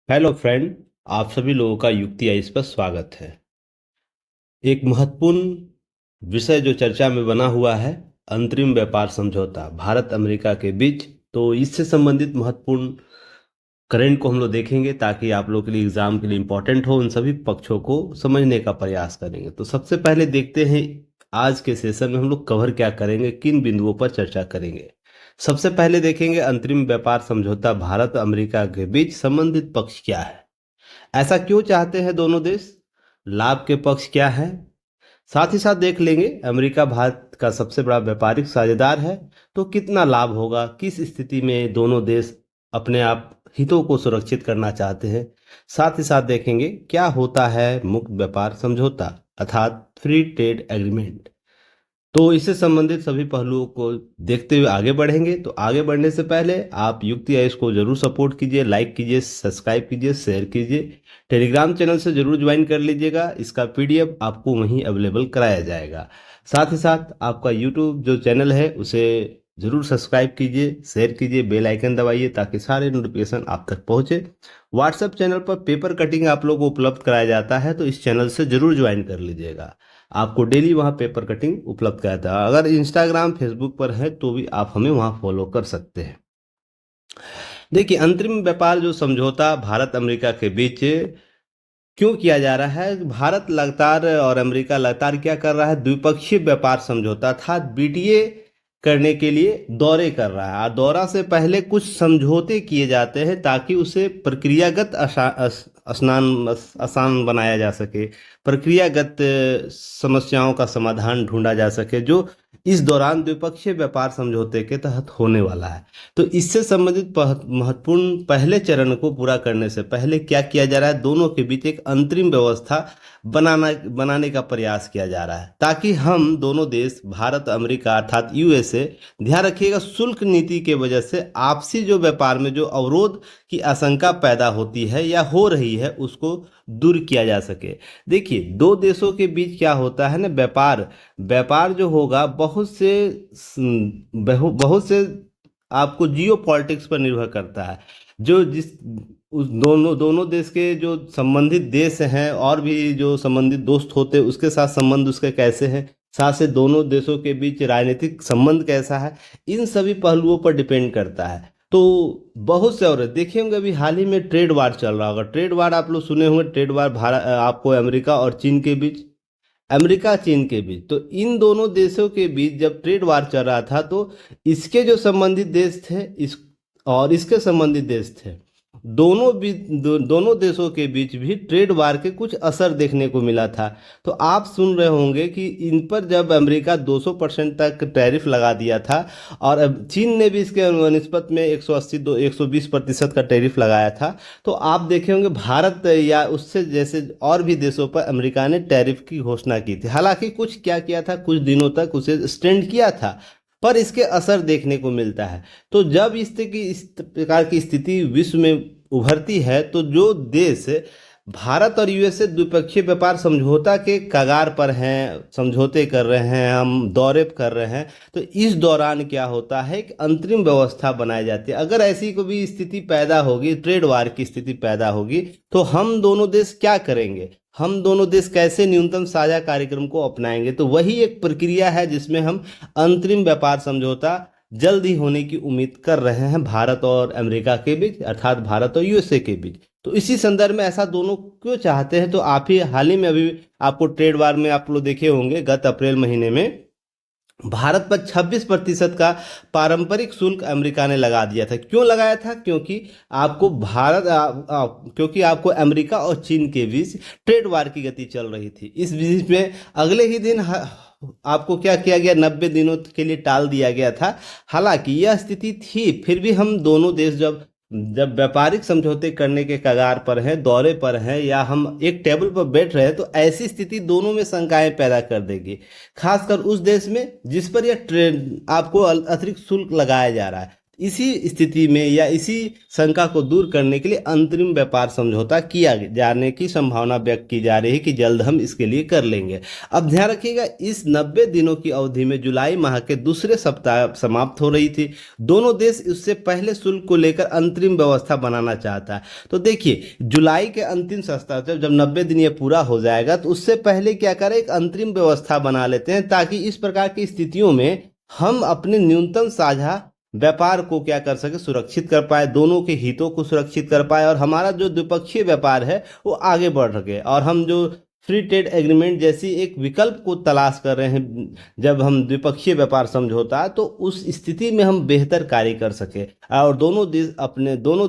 Hello friend. आप सभी लोगों का युक्ति आइस पर स्वागत है। एक महत्वपूर्ण विषय जो चर्चा में बना हुआ है, अंतरिम व्यापार समझौता भारत अमेरिका के बीच। तो इससे संबंधित महत्वपूर्ण करंट को हम लोग देखेंगे ताकि आप लोग के लिए एग्जाम के लिए इम्पोर्टेंट हो। उन सभी पक्षों को समझने का प्रयास करेंगे। तो सबसे पहले देखते हैं आज के सेशन में हम लोग कवर क्या करेंगे, किन बिंदुओं पर चर्चा करेंगे। सबसे पहले देखेंगे अंतरिम व्यापार समझौता भारत अमेरिका के बीच संबंधित पक्ष क्या है, ऐसा क्यों चाहते हैं दोनों देश, लाभ के पक्ष क्या है। साथ ही साथ देख लेंगे अमेरिका भारत का सबसे बड़ा व्यापारिक साझेदार है, तो कितना लाभ होगा, किस स्थिति में दोनों देश अपने आप हितों को सुरक्षित करना चाहते हैं। साथ ही साथ देखेंगे क्या होता है मुक्त व्यापार समझौता अर्थात फ्री ट्रेड एग्रीमेंट। तो इससे संबंधित सभी पहलुओं को देखते हुए आगे बढ़ेंगे। तो आगे बढ़ने से पहले आप युक्ति आइस को जरूर सपोर्ट कीजिए, लाइक कीजिए, सब्सक्राइब कीजिए, शेयर कीजिए। टेलीग्राम चैनल से जरूर ज्वाइन कर लीजिएगा, इसका पीडीएफ आपको वहीं अवेलेबल कराया जाएगा। साथ ही साथ आपका यूट्यूब जो चैनल है उसे जरूर सब्सक्राइब कीजिए, शेयर कीजिए, बेल आइकन दबाइए ताकि सारे नोटिफिकेशन आप तक पहुंचे। व्हाट्सएप चैनल पर पेपर कटिंग आप लोग को उपलब्ध कराया जाता है, तो इस चैनल से जरूर ज्वाइन कर लीजिएगा। आपको डेली वहाँ पेपर कटिंग उपलब्ध कराता है। अगर इंस्टाग्राम फेसबुक पर है तो भी आप हमें वहाँ फॉलो कर सकते हैं। देखिए, अंतरिम व्यापार जो समझौता भारत अमेरिका के बीच क्यों किया जा रहा है। भारत लगातार और अमेरिका लगातार क्या कर रहा है, द्विपक्षीय व्यापार समझौता था बीटीए करने के लिए दौरे कर रहा है। और दौरा से पहले कुछ समझौते किए जाते हैं ताकि उसे प्रक्रियागत आसान बनाया जा सके, प्रक्रियागत समस्याओं का समाधान ढूंढा जा सके, जो इस दौरान द्विपक्षीय व्यापार समझौते के तहत होने वाला है। तो इससे संबंधित महत्वपूर्ण पहले चरण को पूरा करने से पहले क्या किया जा रहा है, दोनों के बीच एक अंतरिम व्यवस्था बनाने का प्रयास किया जा रहा है ताकि हम दोनों देश भारत अमेरिका अर्थात यूएसए, ध्यान रखिएगा, शुल्क नीति के वजह से आपसी जो व्यापार में जो अवरोध की आशंका पैदा होती है या हो रही है उसको दूर किया जा सके। देखिए, दो देशों के बीच क्या होता है ना, व्यापार व्यापार जो होगा बहुत से आपको जियो पॉलिटिक्स पर निर्भर करता है। जो जिस उस दोनों दोनों देश के जो संबंधित देश हैं और भी जो संबंधित दोस्त होते हैं उसके साथ संबंध उसके कैसे हैं, साथ से दोनों देशों के बीच राजनीतिक संबंध कैसा है, इन सभी पहलुओं पर डिपेंड करता है। तो बहुत से और देखे होंगे अभी हाल ही में ट्रेड वार चल रहा होगा, ट्रेड वार आप लोग सुने होंगे, ट्रेड वार भारत आपको अमेरिका और चीन के बीच, अमेरिका चीन के बीच। तो इन दोनों देशों के बीच जब ट्रेड वार चल रहा था तो इसके जो संबंधित देश थे इस और इसके संबंधित देश थे, दोनों देशों के बीच भी ट्रेड वार के कुछ असर देखने को मिला था। तो आप सुन रहे होंगे कि इन पर जब अमेरिका 200% तक टैरिफ लगा दिया था और अब चीन ने भी इसके निस्बत में 120% का टैरिफ लगाया था, तो आप देखे होंगे भारत या उससे जैसे और भी देशों पर अमेरिका ने टैरिफ की घोषणा की थी। हालांकि कुछ क्या किया था, कुछ दिनों तक उसे स्टैंड किया था, पर इसके असर देखने को मिलता है। तो जब इस प्रकार की स्थिति विश्व में उभरती है तो जो देश भारत और यूएसए द्विपक्षीय व्यापार समझौता के कगार पर हैं, समझौते कर रहे हैं, हम दौरे कर रहे हैं, तो इस दौरान क्या होता है, एक अंतरिम व्यवस्था बनाई जाती है। अगर ऐसी कोई भी स्थिति पैदा होगी, ट्रेड वार की स्थिति पैदा होगी, तो हम दोनों देश क्या करेंगे, हम दोनों देश कैसे न्यूनतम साझा कार्यक्रम को अपनाएंगे। तो वही एक प्रक्रिया है जिसमें हम अंतरिम व्यापार समझौता जल्द ही होने की उम्मीद कर रहे हैं भारत और अमेरिका के बीच अर्थात भारत और यूएसए के बीच। तो इसी संदर्भ में ऐसा दोनों क्यों चाहते हैं, तो आप ही हाल ही में अभी आपको ट्रेड वार में आप लोग देखे होंगे गत अप्रैल महीने में भारत पर 26% का पारंपरिक शुल्क अमेरिका ने लगा दिया था। क्यों लगाया था, क्योंकि आपको क्योंकि आपको अमेरिका और चीन के बीच ट्रेड वार की गति चल रही थी। इस बीच में अगले ही दिन आपको क्या किया गया, 90 दिनों के लिए टाल दिया गया था। हालांकि यह स्थिति थी, फिर भी हम दोनों देश जब जब व्यापारिक समझौते करने के कगार पर हैं, दौरे पर हैं, या हम एक टेबल पर बैठ रहे हैं, तो ऐसी स्थिति दोनों में शंकाएं पैदा कर देगी, खासकर उस देश में जिस पर यह ट्रेड आपको अतिरिक्त शुल्क लगाया जा रहा है। इसी स्थिति में या इसी शंका को दूर करने के लिए अंतरिम व्यापार समझौता किया जाने की संभावना व्यक्त की जा रही है कि जल्द हम इसके लिए कर लेंगे। अब ध्यान रखिएगा, इस 90 दिनों की अवधि में जुलाई माह के दूसरे सप्ताह समाप्त हो रही थी। दोनों देश उससे पहले शुल्क को लेकर अंतरिम व्यवस्था बनाना चाहता है। तो देखिए, जुलाई के अंतिम सप्ताह जब 90 दिन ये पूरा हो जाएगा तो उससे पहले क्या करें, एक अंतरिम व्यवस्था बना लेते हैं, ताकि इस प्रकार की स्थितियों में हम अपने न्यूनतम साझा व्यापार को क्या कर सके, सुरक्षित कर पाए, दोनों के हितों को सुरक्षित कर पाए, और हमारा जो द्विपक्षीय व्यापार है वो आगे बढ़ सके। और हम जो फ्री ट्रेड एग्रीमेंट जैसी एक विकल्प को तलाश कर रहे हैं, जब हम द्विपक्षीय व्यापार समझौता, तो उस स्थिति में हम बेहतर कार्य कर सके और दोनों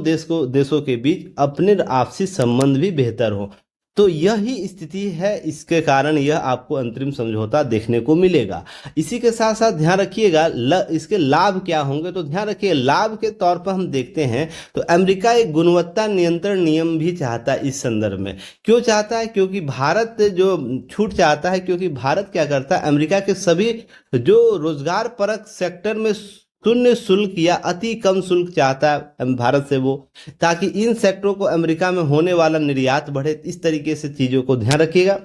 देशों के बीच अपने आपसी संबंध भी बेहतर हो। तो यही स्थिति है, इसके कारण यह आपको अंतरिम समझौता देखने को मिलेगा। इसी के साथ साथ ध्यान रखिएगा इसके लाभ क्या होंगे। तो ध्यान रखिए, लाभ के तौर पर हम देखते हैं तो अमेरिका एक गुणवत्ता नियंत्रण नियम भी चाहता है इस संदर्भ में। क्यों चाहता है? क्योंकि भारत जो छूट चाहता है, क्योंकि भारत क्या करता है, अमेरिका के सभी जो रोजगार परक सेक्टर में शून्य शुल्क या अति कम शुल्क चाहता है भारत से वो, ताकि इन सेक्टरों को अमेरिका में होने वाला निर्यात बढ़े। इस तरीके से चीज़ों को ध्यान रखिएगा।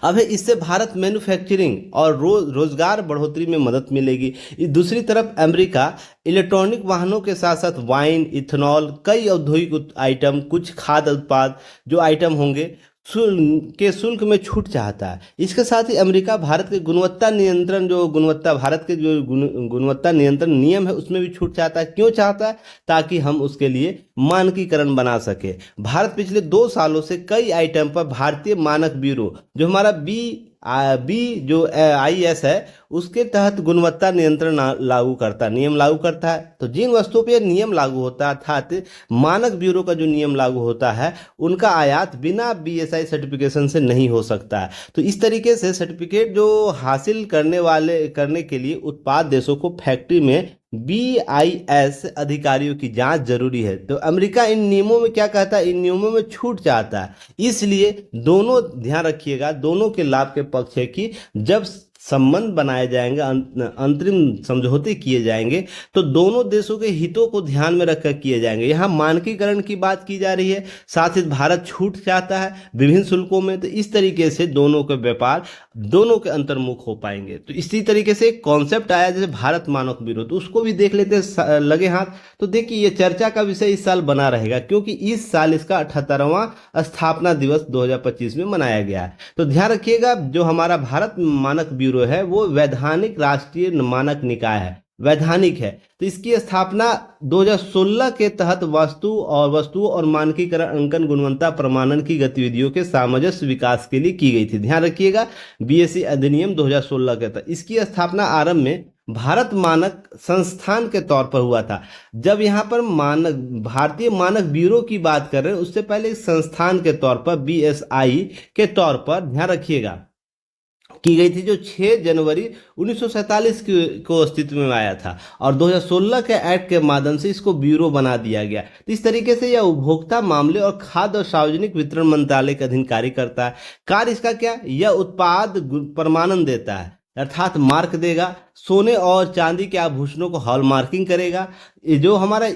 अब इससे भारत मैन्युफैक्चरिंग और रोजगार बढ़ोतरी में मदद मिलेगी। दूसरी तरफ अमेरिका इलेक्ट्रॉनिक वाहनों के साथ साथ वाइन, इथेनॉल, कई औद्योगिक आइटम, कुछ खाद्य उत्पाद जो आइटम होंगे शुल्क में छूट चाहता है। इसके साथ ही अमेरिका भारत के गुणवत्ता नियंत्रण नियम है उसमें भी छूट चाहता है। क्यों चाहता है? ताकि हम उसके लिए मानकीकरण बना सके। भारत पिछले 2 सालों से कई आइटम पर भारतीय मानक ब्यूरो, जो हमारा IS है, उसके तहत गुणवत्ता नियंत्रण नियम लागू करता है। तो जिन वस्तुओं पर नियम लागू होता है, अर्थात मानक ब्यूरो का जो नियम लागू होता है, उनका आयात बिना BSI सर्टिफिकेशन से नहीं हो सकता है। तो इस तरीके से सर्टिफिकेट जो हासिल करने के लिए उत्पाद देशों को फैक्ट्री में BIS अधिकारियों की जांच जरूरी है। तो अमेरिका इन नियमों में क्या कहता है, इन नियमों में छूट चाहता है। इसलिए दोनों, ध्यान रखिएगा, दोनों के लाभ के पक्ष है कि जब संबंध बनाए जाएंगे, अंतरिम समझौते किए जाएंगे, तो दोनों देशों के हितों को ध्यान में रखकर किए जाएंगे। यहाँ मानकीकरण की बात की जा रही है, साथ ही भारत छूट चाहता है विभिन्न शुल्कों में। तो इस तरीके से दोनों के व्यापार दोनों के अंतर्मुख हो पाएंगे। तो इसी तरीके से एक कॉन्सेप्ट आया जैसे भारत मानक ब्यूरो, तो उसको भी देख लेते लगे हाथ। तो देखिए, ये चर्चा का विषय इस साल बना रहेगा, क्योंकि इस साल इसका 78वां स्थापना दिवस 2025 में मनाया गया है। तो ध्यान रखिएगा, जो हमारा भारत मानक ब्यूरो है वो वैधानिक राष्ट्रीय मानक निकाय है, वैधानिक है। तो इसकी स्थापना 2016 के तहत वस्तु और मानकीकरण, अंकन, गुणवत्ता प्रमाणन की गतिविधियों के सामंजस्य विकास के लिए की गई थी। ध्यान रखिएगा, BSE अधिनियम 2016 के तहत इसकी स्थापना आरंभ में भारत मानक संस्थान के तौर पर हुआ था। जब यहाँ पर भारतीय मानक ब्यूरो की बात कर रहे हैं, उससे पहले संस्थान के तौर पर BSI के तौर पर, ध्यान रखिएगा, की गई थी, जो 6 जनवरी 1947 को अस्तित्व में आया था, और 2016 के एक्ट के माध्यम से इसको ब्यूरो बना दिया गया। तो इस तरीके से यह उपभोक्ता मामले और खाद्य और सार्वजनिक वितरण मंत्रालय के अधीन कार्य करता है। कार्य इसका क्या? यह उत्पाद प्रमाणन देता है, अर्थात मार्क देगा, सोने और चांदी के आभूषणों को हॉल मार्किंग करेगा। जो हमारा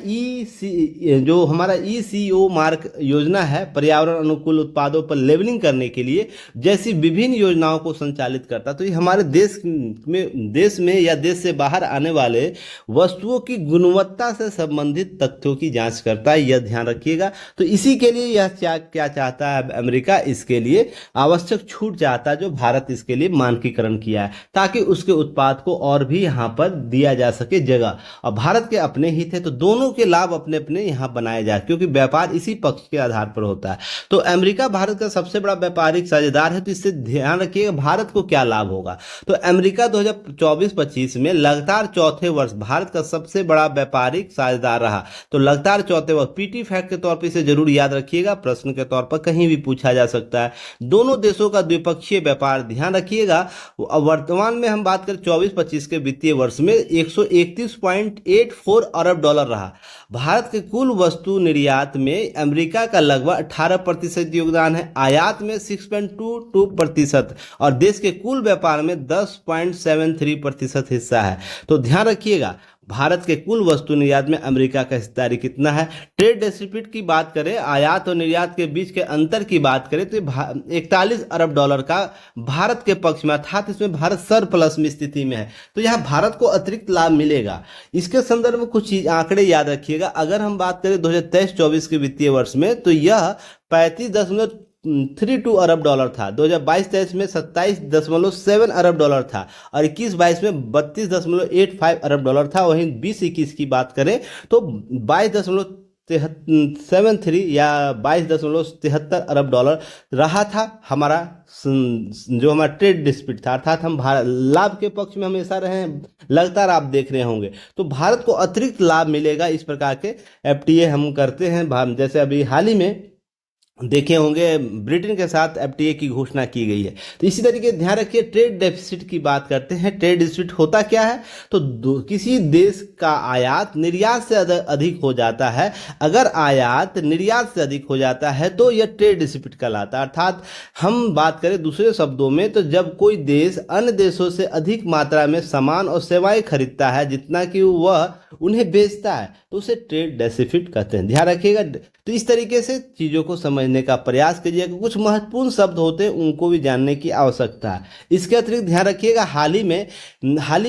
ECO मार्क योजना है, पर्यावरण अनुकूल उत्पादों पर लेबलिंग करने के लिए, जैसी विभिन्न योजनाओं को संचालित करता। तो ये हमारे देश में या देश से बाहर आने वाले वस्तुओं की गुणवत्ता से संबंधित तथ्यों की जांच करता है, यह ध्यान रखिएगा। तो इसी के लिए यह क्या चाहता है अमेरिका, इसके लिए आवश्यक छूट चाहता है, जो भारत इसके लिए मानकीकरण किया है, ताकि उसके उत्पाद को और भी यहाँ पर दिया जा सके जगह। और भारत के अपने हित है, तो दोनों के लाभ अपने अपने यहाँ बनाए जाए, क्योंकि व्यापार इसी पक्ष के आधार पर होता है। तो अमेरिका भारत का सबसे बड़ा व्यापारिक साझेदार है। तो इससे ध्यान रखिएगा भारत को क्या लाभ होगा। तो अमेरिका 2024-25 में लगातार चौथे वर्ष भारत का सबसे बड़ा व्यापारिक साझेदार रहा। तो लगातार चौथे वर्ष, PT फैक्ट के तौर पर इसे जरूर याद रखिएगा, प्रश्न के तौर पर कहीं भी पूछा जा सकता है। दोनों देशों का द्विपक्षीय व्यापार, ध्यान रखिएगा, वर्तमान में हम बात करें 24-25 के वित्तीय वर्ष में 131.84 अरब डॉलर रहा। भारत के कुल वस्तु निर्यात में अमेरिका का लगभग 18% योगदान है, आयात में 6.22% और देश के कुल व्यापार में 10.73% हिस्सा है। तो ध्यान रखिएगा, भारत के कुल वस्तु निर्यात में अमेरिका का हिस्सेदारी कितना है। ट्रेड डेफिसिट की बात करें, आयात और निर्यात के बीच के अंतर की बात करें तो 41 अरब डॉलर का भारत के पक्ष में, अर्थात इसमें भारत सरप्लस में स्थिति में है। तो यहाँ भारत को अतिरिक्त लाभ मिलेगा। इसके संदर्भ में कुछ चीज आंकड़े याद रखिएगा। अगर हम बात करें 2023-24 के वित्तीय वर्ष में, तो यह 35.32 अरब डॉलर था। 2022-23 में 27.7 अरब डॉलर था और 21-22 में 32.85 अरब डॉलर था। वहीं 20-21 की बात करें तो 22.73 या 22.73 अरब डॉलर रहा था हमारा जो हमारा ट्रेड डिस्प्यूट था, अर्थात हम लाभ के पक्ष में हमेशा रहे हैं, लगातार आप देख रहे होंगे। तो भारत को अतिरिक्त लाभ मिलेगा इस प्रकार के एफटीए हम करते हैं। जैसे अभी हाल ही में देखे होंगे ब्रिटेन के साथ एफटीए की घोषणा की गई है। तो इसी तरीके ध्यान रखिए, ट्रेड डेफिसिट की बात करते हैं। ट्रेड डेफिसिट होता क्या है, तो किसी देश का आयात निर्यात से अधिक हो जाता है। अगर आयात निर्यात से अधिक हो जाता है तो यह ट्रेड डेफिसिट कहलाता है। अर्थात हम बात करें दूसरे शब्दों में, तो जब कोई देश अन्य देशों से अधिक मात्रा में सामान और सेवाएं खरीदता है जितना कि वह उन्हें बेचता है, तो उसे ट्रेड डेफिसिट कहते हैं। ध्यान रखिएगा। तो इस तरीके से चीज़ों को समझने का प्रयास कीजिएगा। कुछ महत्वपूर्ण शब्द होते हैं उनको भी जानने की आवश्यकता है। इसके अतिरिक्त ध्यान रखिएगा, हाल ही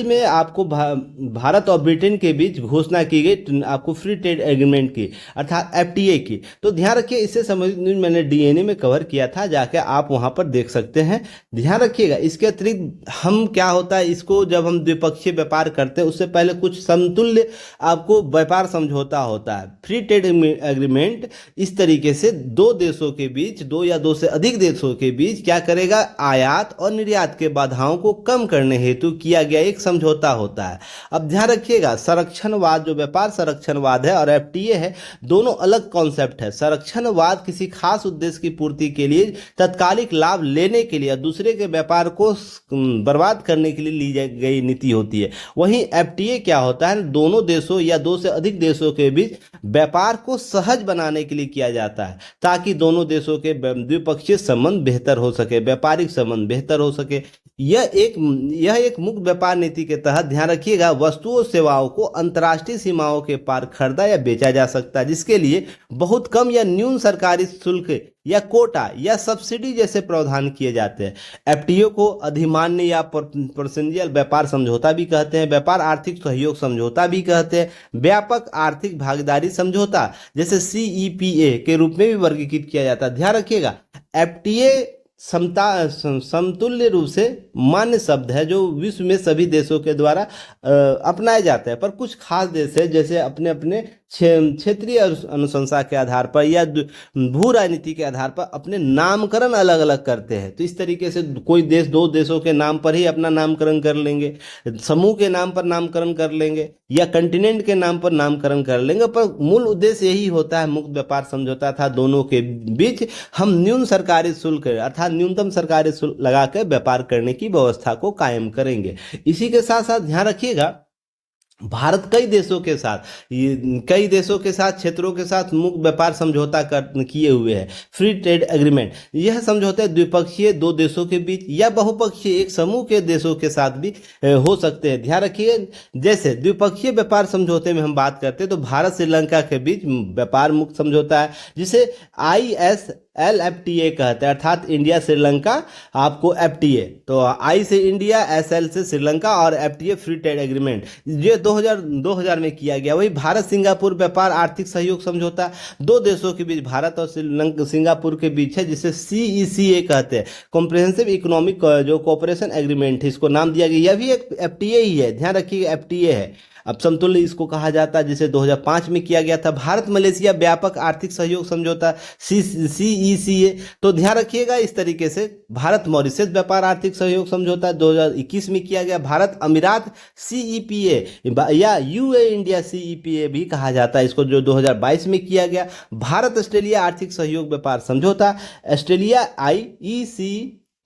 में आपको भारत और ब्रिटेन के बीच घोषणा की गई आपको फ्री ट्रेड एग्रीमेंट की, अर्थात एफटीए की। तो ध्यान रखिए, इससे संबंधित मैंने डीएनए में कवर किया था, जाके आप वहाँ पर देख सकते हैं। ध्यान रखिएगा। इसके अतिरिक्त हम क्या होता है, इसको जब हम द्विपक्षीय व्यापार करते हैं उससे पहले कुछ समतुल्य आपको व्यापार समझौता होता है। फ्री ट्रेड एग्रीमेंट इस तरीके से दो देशों के बीच, दो या दो से अधिक देशों के बीच क्या करेगा, आयात और निर्यात के बाधाओं को कम करने हेतु किया गया एक समझौता होता है। अब ध्यान रखिएगा, संरक्षणवाद जो व्यापार संरक्षणवाद है और एफटीए है, दोनों अलग कॉन्सेप्ट है। संरक्षणवाद किसी खास उद्देश्य की पूर्ति के लिए, तत्कालिक लाभ लेने के लिए, दूसरे के व्यापार को बर्बाद करने के लिए ली गई नीति होती है। वहीं एफटीए क्या होता है, दोनों देशों या दो से अधिक देशों के बीच व्यापार को सहज बनाने के लिए किया जाता है, ताकि दोनों देशों के द्विपक्षीय संबंध बेहतर हो सके, व्यापारिक संबंध बेहतर हो सके। यह एक मुक्त व्यापार नीति के तहत, ध्यान रखिएगा, वस्तुओं सेवाओं को अंतर्राष्ट्रीय सीमाओं के पार खरीदा या बेचा जा सकता है, जिसके लिए बहुत कम या न्यून सरकारी शुल्क या कोटा या सब्सिडी जैसे प्रावधान किए जाते हैं। एफटीओ को अधिमान्य या प्रेफरेंशियल व्यापार समझौता भी कहते हैं, व्यापार आर्थिक सहयोग समझौता भी कहते हैं, व्यापक आर्थिक भागीदारी समझौता जैसे सीईपीए के रूप में भी वर्गीकृत किया जाता है। ध्यान रखिएगा, एफटीए समतुल्य रूप से मान्य शब्द है जो विश्व में सभी देशों के द्वारा अपनाए जाते हैं, पर कुछ खास देश है जैसे अपने अपने क्षेत्रीय अनुशंसा के आधार पर या भू राजनीति के आधार पर अपने नामकरण अलग अलग करते हैं। तो इस तरीके से कोई देश दो देशों के नाम पर ही अपना नामकरण कर लेंगे, समूह के नाम पर नामकरण कर लेंगे या कंटिनेंट के नाम पर नामकरण कर लेंगे, पर मूल उद्देश्य यही होता है। मुक्त व्यापार समझौता था दोनों के बीच, हम न्यून सरकारी शुल्क अर्थात न्यूनतम सरकारी शुल्क लगाकर व्यापार करने की व्यवस्था को कायम करेंगे। इसी के साथ साथ ध्यान रखिएगा, भारत कई देशों के साथ क्षेत्रों के साथ मुक्त व्यापार समझौता किए हुए हैं, फ्री ट्रेड एग्रीमेंट। यह समझौते द्विपक्षीय दो देशों के बीच या बहुपक्षीय एक समूह के देशों के साथ भी हो सकते हैं। ध्यान रखिए, जैसे द्विपक्षीय व्यापार समझौते में हम बात करते हैं तो भारत श्रीलंका के बीच व्यापार मुक्त समझौता है, जिसे ISLFTA कहते हैं, अर्थात इंडिया श्रीलंका आपको एफटीए। तो आई से इंडिया, SL से श्रीलंका और एफटीए फ्री ट्रेड एग्रीमेंट ये 2000 में किया गया। वही भारत सिंगापुर व्यापार आर्थिक सहयोग समझौता दो देशों के बीच, भारत और सिंगापुर के बीच है, जिसे CECA कहते हैं, कॉम्प्रिहेंसिव इकोनॉमिक जो कोऑपरेशन एग्रीमेंट है, इसको नाम दिया गया। यह भी एक एफटीए ही है, ध्यान रखिए एफटीए है। अब समतुल्य इसको कहा जाता है, जिसे 2005 में किया गया था। भारत मलेशिया व्यापक आर्थिक सहयोग समझौता CECA। तो ध्यान रखिएगा, इस तरीके से भारत मॉरिशस व्यापार आर्थिक सहयोग समझौता 2021 में किया गया। भारत अमीरात CEPA या UAE इंडिया CEPA भी कहा जाता है इसको, जो 2022 में किया गया। भारत ऑस्ट्रेलिया आर्थिक सहयोग व्यापार समझौता, ऑस्ट्रेलिया IEC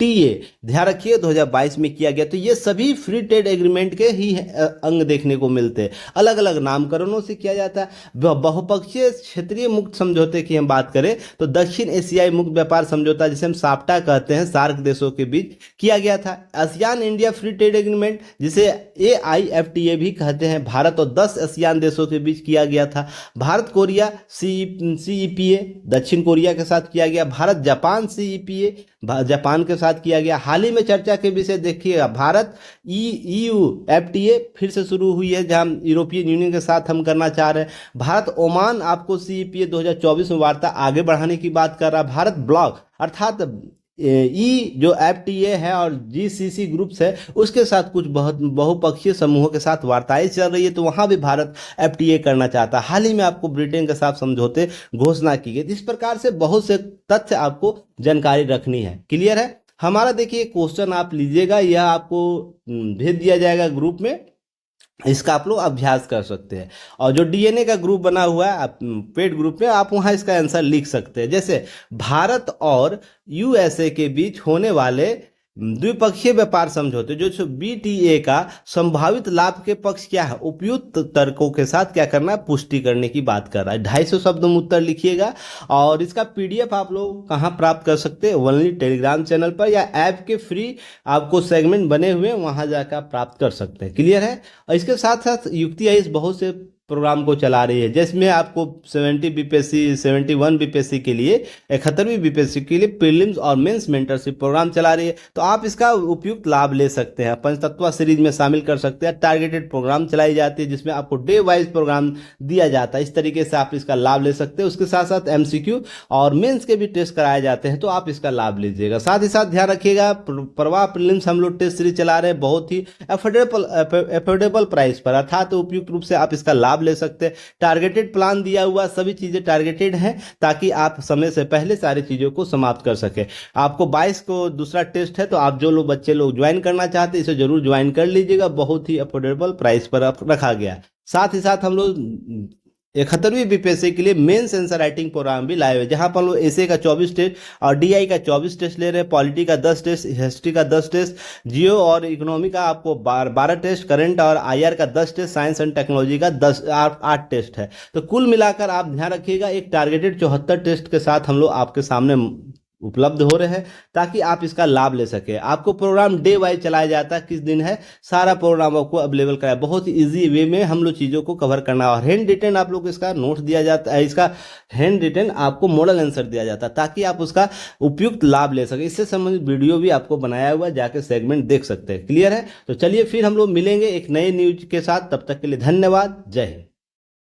ध्यान रखिए 2022 में किया गया। तो ये सभी फ्री ट्रेड एग्रीमेंट के ही अंग देखने को मिलते हैं, अलग अलग नामकरणों से किया जाता है। बहुपक्षीय क्षेत्रीय मुक्त समझौते की हम बात करें तो दक्षिण एशियाई मुक्त व्यापार समझौता, जिसे हम साप्टा कहते हैं, सार्क देशों के बीच किया गया था। ASEAN India free trade agreement, जिसे AIFTA भी कहते हैं, भारत और 10 आसियान देशों के बीच किया गया था। भारत कोरिया CEPA दक्षिण कोरिया के साथ किया गया। भारत जापान CEPA जापान के साथ किया गया। हाल ही में चर्चा के विषय देखिएगा, भारत EU FTA फिर से शुरू हुई है, जहां यूरोपियन यूनियन के साथ हम करना चाह रहे हैं। भारत ओमान आपको CEPA 2024 में वार्ता आगे बढ़ाने की बात कर रहा है। भारत ब्लॉक अर्थात जो FTA है और GCC ग्रुप्स है, उसके साथ कुछ बहुत बहुपक्षीय समूहों के साथ वार्ताएं चल रही है, तो वहां भी भारत FTA करना चाहता है। हाल ही में आपको ब्रिटेन के साथ समझौते घोषणा की गई। इस प्रकार से बहुत से तथ्य आपको जानकारी रखनी है। क्लियर है? हमारा देखिए क्वेश्चन आप लीजिएगा, यह आपको भेज दिया जाएगा ग्रुप में, इसका आप लोग अभ्यास कर सकते हैं। और जो DNA का ग्रुप बना हुआ है पेड ग्रुप में, आप वहां इसका आंसर लिख सकते हैं। जैसे भारत और USA के बीच होने वाले द्विपक्षीय व्यापार समझौते जो BTA का संभावित लाभ के पक्ष क्या है, उपयुक्त तर्कों के साथ क्या करना है, पुष्टि करने की बात कर रहा है। 250 शब्द में उत्तर लिखिएगा। और इसका PDF आप लोग कहाँ प्राप्त कर सकते हैं, ओनली टेलीग्राम चैनल पर, या ऐप के फ्री आपको सेगमेंट बने हुए वहां जाकर आप प्राप्त कर सकते हैं। क्लियर है? और इसके साथ साथ युक्ति आईएएस बहुत से प्रोग्राम को चला रही है, जिसमें आपको 70 BPSC 71 BPSC के लिए 71वीं BPSC के लिए प्रीलिम्स और मेंस मेंटरशिप प्रोग्राम चला रही है। तो आप इसका उपयुक्त लाभ ले सकते हैं। पंचतत्व सीरीज में शामिल कर सकते हैं। टारगेटेड प्रोग्राम चलाई जाती है, जिसमें आपको डे वाइज प्रोग्राम दिया जाता है। इस तरीके से आप इसका लाभ ले सकते हैं। उसके साथ साथ MCQ और मेन्स के भी टेस्ट कराए जाते हैं, तो आप इसका लाभ लीजिएगा। साथ ही साथ ध्यान रखिएगा, प्रवाह प्रीलिम्स हम लोग टेस्ट सीरीज चला रहे हैं बहुत ही अफोर्डेबल प्राइस पर, अर्थात उपयुक्त रूप से आप इसका लाभ ले सकते हैं। टारगेटेड प्लान दिया हुआ, सभी चीजें टारगेटेड हैं, ताकि आप समय से पहले सारी चीजों को समाप्त कर सके। आपको 22 को दूसरा टेस्ट है, तो आप जो लोग बच्चे लोग ज्वाइन करना चाहते हैं, इसे जरूर ज्वाइन कर लीजिएगा। बहुत ही अफोर्डेबल प्राइस पर रखा गया। साथ ही साथ हम लोग 71वीं BPSC के लिए मेंस आंसर राइटिंग प्रोग्राम भी लाए हुए, जहां पर हम लोग एसए का 24 टेस्ट और DI का 24 टेस्ट ले रहे हैं, पॉलिटी का 10 टेस्ट, हिस्ट्री का 10 टेस्ट, जियो और इकोनॉमी का आपको 12 टेस्ट, करंट और IR का 10 टेस्ट, साइंस एंड टेक्नोलॉजी का 8 टेस्ट है। तो कुल मिलाकर आप ध्यान रखिएगा, एक टारगेटेड 74 टेस्ट के साथ हम लोग आपके सामने उपलब्ध हो रहे हैं, ताकि आप इसका लाभ ले सके। आपको प्रोग्राम डे वाइज चलाया जाता है, किस दिन है सारा प्रोग्राम आपको अवेलेबल कराया। बहुत ही इजी वे में हम लोग चीज़ों को कवर करना है। और हैंड रिटन आप लोग इसका नोट दिया जाता है, इसका हैंड रिटन आपको मॉडल आंसर दिया जाता है, ताकि आप उसका उपयुक्त लाभ ले सके। इससे संबंधित वीडियो भी आपको बनाया हुआ, जाके सेगमेंट देख सकते हैं। क्लियर है? तो चलिए फिर हम लोग मिलेंगे एक नए न्यूज के साथ। तब तक के लिए धन्यवाद। जय हिंद।